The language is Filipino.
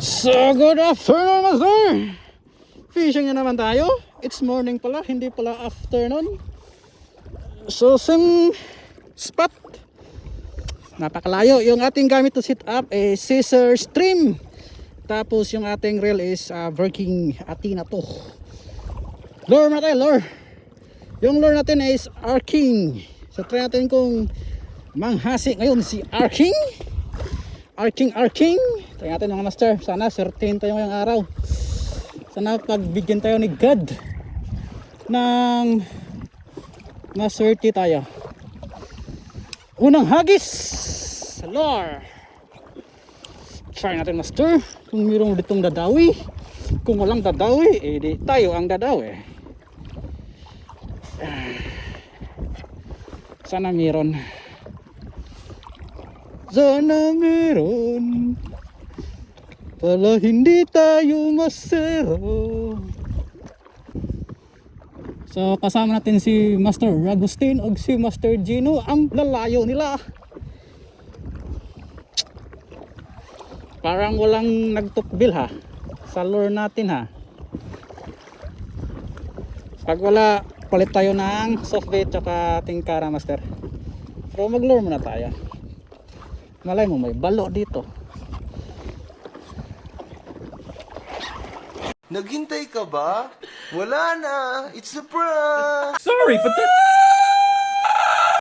So good afternoon, master. Fishing na naman tayo. It's morning pala, hindi pala afternoon. So same spot. Napakalayo. Yung ating gamit to sit up is scissor stream. Tapos yung ating reel is working Athena to. Lure na tayo, lure. Yung lure natin is arcing. So try natin kung manghasi ngayon si arcing. Arcing. Try natin mga master. Sana certain tayo ngayong araw. Sana pagbigyan tayo ni God ng maswerte tayo. Unang hagis. Lure. Try natin master. Kung mayroong ditong dadawi. Kung walang dadawi, di tayo ang dadawi. Sana meron. Sana meron. Pala hindi tayo masero. So kasama natin si Master Agustin o si Master Gino. Ang lalayo nila. Parang walang nagtukbil ha sa lure natin ha. Pag wala, palit tayo ng soft bait tsaka tingkara master. Pero mag lure muna tayo. Malay mo may balo dito. Naghintay ka ba? Wala na. It's a prank. Sorry, but that...